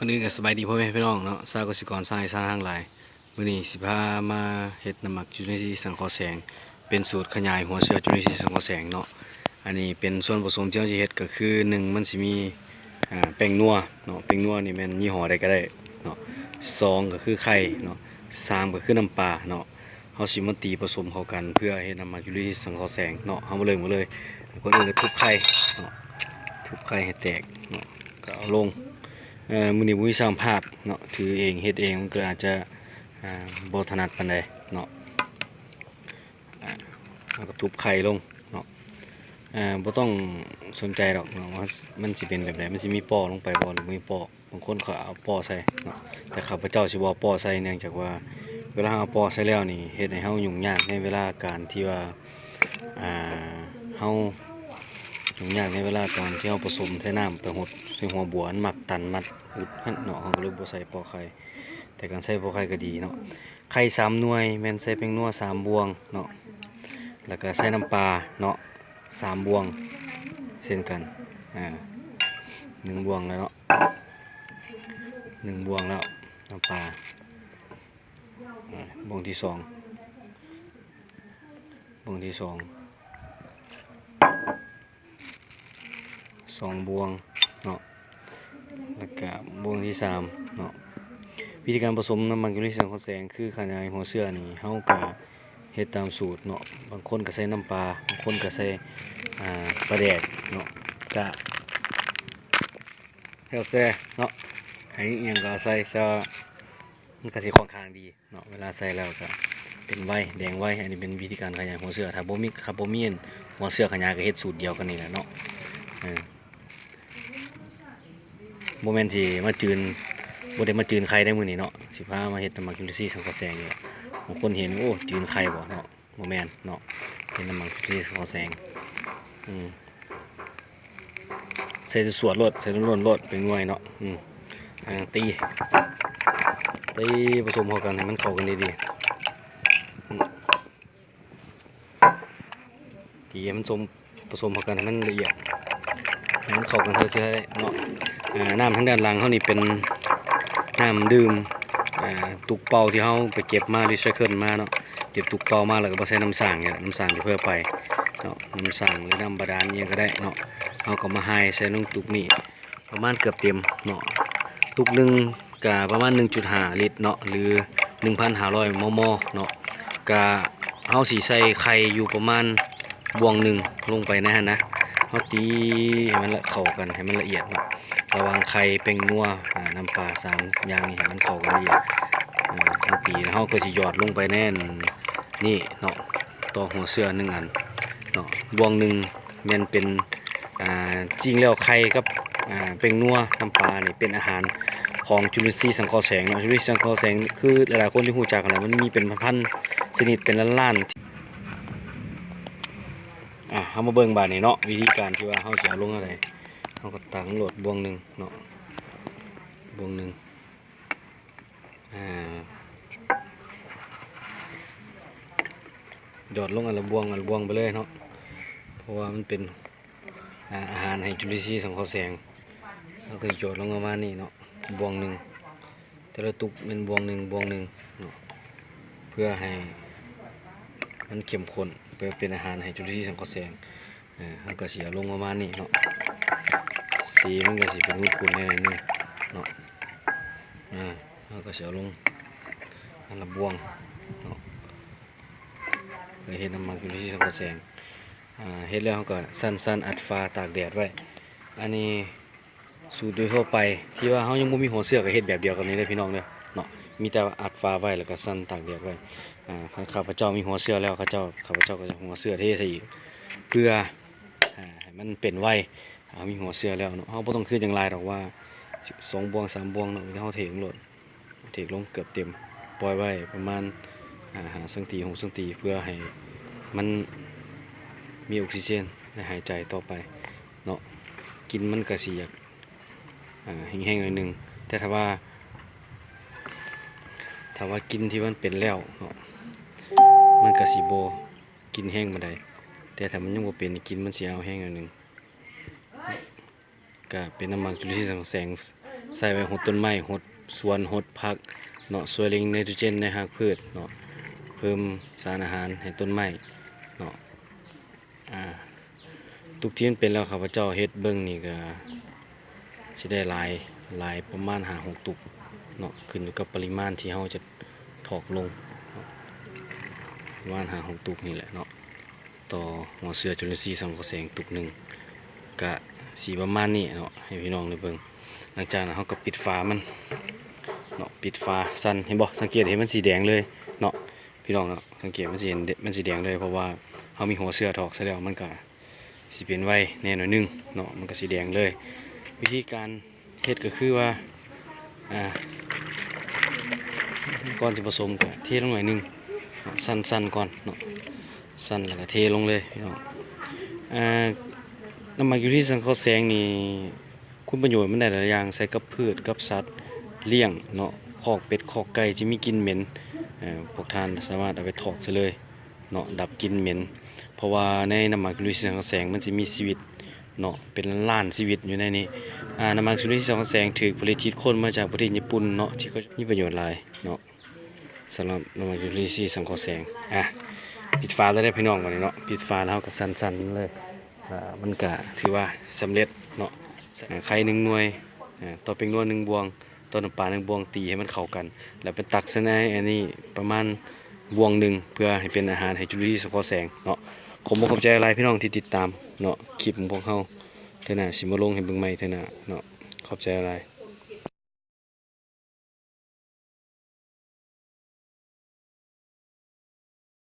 คนอื่นก็สบายดีพ่อแม่พี่น้องเนาะชาวเกษตรกรสร้างให้สร้างทางหลายมื้อนี้สิพามาเฮ็ดน้ำหมักจุลินทรีย์สังเคราะห์แสงเป็นสูตรขยายหัวเชื้อจุลินทรีย์สังเคราะห์แสงเนาะอันนี้เป็นส่วนผสมที่เราจะเฮ็ดก็คือ1มันสิมีแป้งนัวเนาะแป้งนัวนี่แม่นยี่ห้อใดก็ได้เนาะ2ก็คือไข่เนาะ3ก็คือน้ำปลาเนาะเฮาสิมาตีผสมเข้ากันเพื่อเฮ็ดน้ำหมักจุลินทรีย์สังเคราะห์แสงเนาะเฮามาเลยก่อนอื่นก็ทุบไข่เนาะทุบไข่ให้แตกเนาะก็เอาลงมื้อนี้บ่มีช่างภาพเนาะถือเองเฮ็ดเองมันก็อาจจะบ่ถนัดปานใดเนาะแล้วก็ทุบไข่ลงเนาะบ่ต้องสนใจหรอกเนาะว่ามันสิเป็นแบบใดมันสิมีปอลงไปบ่หรือบ่มีปอบางคนเขาเอาปอใส่เนาะแต่ข้าพเจ้าสิบ่เอาปอใส่เนื่องจากว่าเวลาเอาปอใส่แล้วนี่เฮ็ดให้เฮายุ่งยากในเวลาการที่ว่าเฮายุ่งยากในเวลาตอนที่เราผสมใส่น้ำไปหดใส่หัวบัวอันหมักตันมัดอุดหั่นเนาะเราก็เลยบ่ใส่ปอไข่แต่การใส่ปอไข่ก็ดีเนาะไข่3หน่วยแม่นใส่แป้งนัว3บวงเนาะแล้วก็ใส่น้ำปลาเนาะ3บวงเช่นกัน1บวงแล้วเนาะ1บวงแล้วน้ำปลาบวงที่2บวงที่2 2บวงเนาะแล้วก็บวงที่3เนาะวิธีการผสมน้ำมันจุลินทรีย์สังเคราะห์แสงคือขยายหัวเชื้อนี่เฮาก็เฮ็ดตามสูตรเนาะบางคนก็ใส่น้ำปลาบางคนก็ใส่ปลาแดกเนาะก็แล้วแต่เนาะให้อิหยังก็ใส่ซะมันก็สิค่อนข้างดีเนาะเวลาใส่แล้วก็เป็นไว้แดงไว้อันนี้เป็นวิธีการขยายหัวเชื้อถ้าบ่มีหัวเชื้อขยายก็เฮ็ดสูตรเดียวกันนี่แหละเนาะบ่แม่นสิมาจืนบ่ได้มาจืนไข่ได้มื้อนี้เนาะสิพามาเฮ็ดน้ำหมักจุลินทรีย์สังเคราะห์แสงนี่บางคนเห็นโอ้จืนไข่บ่เนาะบ่แม่นเนาะเป็นน้ำหมักจุลินทรีย์สังเคราะห์แสงใส่สวดรดใส่ล้นๆรดเป็นหน่วยเนาะตีผสมเข้ากันให้มันเข้ากันดีๆตีให้มันผสมเข้ากันให้มันละเอียดให้มันเข้ากันเท่าที่ได้เนาะน้ำทางด้านหลังเขานี่เป็นน้ำดื่มตุกเป่าที่เขาไปเก็บมารีไซเคิลมาเนาะเก็บตุกเป่ามาแล้วก็มาใส่น้ำสางเนี่ยน้ำสางที่เพื่อไปเนาะน้ำสางหรือน้ำบาดาลเนี่ยก็ได้เนาะเอาก็มาให้ใส่ลงตุกนี่ประมาณเกือบเต็มเนาะตุกหนึ่งกับประมาณ 1.5 ลิตรเนาะหรือ 1,500 มมเนาะกะเขาสีใส่ไข่อยู่ประมาณบวงหนึ่งลงไปนะฮะนะเขาตีให้มันเข้ากันให้มันละเอียดเนาะระวังไข่แป้งนัวน้ำปลา3อย่างนี้ให้มันเข้ากันละเอียดเขาตีแล้วเขาก็จะหยอดลงไปแน่นนี่เนาะต่อหัวเสื้อ1 อันเนาะบวงหนึ่งมันเป็นจริงแล้วไข่กับแป้งนัวน้ำปลานี่เป็นอาหารของจุลินทรีย์สังเคราะห์แสงเนาะจุลินทรีย์สังเคราะห์แสงคือหลายๆคนที่รู้จักกันแล้วมันมีเป็นพันชนิดเป็นล้านเฮามาเบิ่งบาดนี้เนาะวิธีการที่ว่าเฮาจะเอาลงอะไรเฮาก็ตักโหลดบวงหนึ่งเนาะบวงหนึ่งหยอดลงอันละบวงไปเลยเนาะเพราะว่ามันเป็นอาหารให้จุลินทรีย์สังเคราะห์แสงเราก็หยอดลงประมาณนี้เนาะบวงหนึ่งแต่ละตุกเป็นบวงหนึ่งเนาะเพื่อให้มันเข้มข้นเพื่อเป็นอาหารให้จุลินทรีย์สังเคราะห์แสงเราก็เสียลงประมาณนี้เนาะสีมันก็สิเป็นขุ่นๆนิดนึงเนาะเราก็เสียลงอันละบวงเนาะเฮ็ดน้ำหมักจุลินทรีย์สังเคราะห์แสงเฮ็ดแล้วเราก็สั้นอัดฟ้าตากแดดไว้อันนี้สูตรโดยทั่วไปที่ว่าเขายังไม่มีหัวเสื้อก็เฮ็ดแบบเดียวกันนี้เลยพี่น้องเนาะมีแต่อัดฟ้าไว้แล้วก็สั้นตากแดดไว้ข้าพเจ้ามีหัวเสื้อแล้วข้าพเจ้าก็จะหัวเสื้อเทใส่อีกเพื่อให้มันเป็นไว้มีหัวเสื้อแล้วเนาะเขาบ่ต้องคือจังไรหรอกว่า2บวง3บวงเนาะเขาเทลงเกือบเต็มปล่อยไว้ประมาณ5 ซน6 ซนเพื่อให้มันมีออกซิเจนในหายใจต่อไปเนาะกินมันก็สิอยากแห้งๆหน่อยนึงแต่ถ้าว่ากินที่มันเป็นแล้วเนาะมันก็สิบ่กินแห้งบ่ได้แต่ถ้ามันยังบ่เป็นกินมันสิเอาแห้งหน่อยนึงก็เป็นน้ำหมักจุลินทรีย์สังเคราะห์แสง ใส่ไว้หดต้นไม้หดสวนหดผักเนาะช่วยเร่งไนโตรเจนในรากพืชเนาะเพิ่มสารอาหารให้ต้นไม้เนาะทุกที่มันเป็นแล้วข้าพเจ้าเฮ็ดเบิ่งนี่ก็สิได้หลายประมาณ5-6 ตุกเนาะขึ้นอยู่กับปริมาณที่เฮาจะถอกลงเนาะประมาณ5-6 ตุกนี่แหละเนาะต่อหัวเสือจุลินทรีย์สังเคราะห์แสงตุกหนึ่งก็สีประมาณนี้เนาะให้พี่น้องได้เบิ่งหลังจากนั้นเฮาก็ปิดฝามันเนาะปิดฝาสั่นเห็นบ่สังเกตเห็นมันสีแดงเลยเนาะพี่น้องเนาะสังเกตมันสิเห็นมันสีแดงเลยเพราะว่าเฮามีหัวเสือถอกซะแล้วมันก็สิเป็นไว้แน่หน่อยนึงเนาะมันก็สีแดงเลยวิธีการเฮ็ดก็คือว่าก่อนจะผสมก็เทลงหน่อยนึงสั้นๆก่อนเนาะสั้นแล้วก็เทลงเลยพี่น้องน้ำมันยูริสังเคราะห์แสงนี่คุณประโยชน์มันได้หลายอย่างใช้กับพืชกับสัตว์เลี้ยงเนาะคอกเป็ดคอกไก่ที่มีกลิ่นเหม็นพวกท่านสามารถเอาไปถอกซะเลยเนาะดับกลิ่นเหม็นเพราะว่าในน้ำมันยูริสังเคราะห์แสงมันจะมีชีวิตเนาะเป็นล้านชีวิตอยู่ในนี้น้ำมันยูริสังเคราะห์แสงถูกผลิตคิดค้นมาจากประเทศญี่ปุ่นเนาะที่ก็มีประโยชน์หลายเนาะสำหรับน้ำมันยูริสังเคราะห์แสงปิดฝาแล้วได้พี่น้องก่อนเนาะปิดฝาแล้วก็สั้นๆเลยมันก็ถือว่าสำเร็จเนาะไข่1 หน่วยต่อเป็นนวล1 บวงต่อน้ำปลา1 บวงตีให้มันเข้ากันแล้วเป็นตักใส่ในอันนี้ประมาณบวงหนึ่งเพื่อให้เป็นอาหารให้จุลินทรีย์สังเคราะห์แสงเนาะผมบ่ขอบใจอะไรพี่น้องที่ติดตามเนาะคลิปของพวกเฮาเท่าน่ะสิมาลงให้เบิ่งใหม่เท่าน่ะเนาะขอบใจอะไร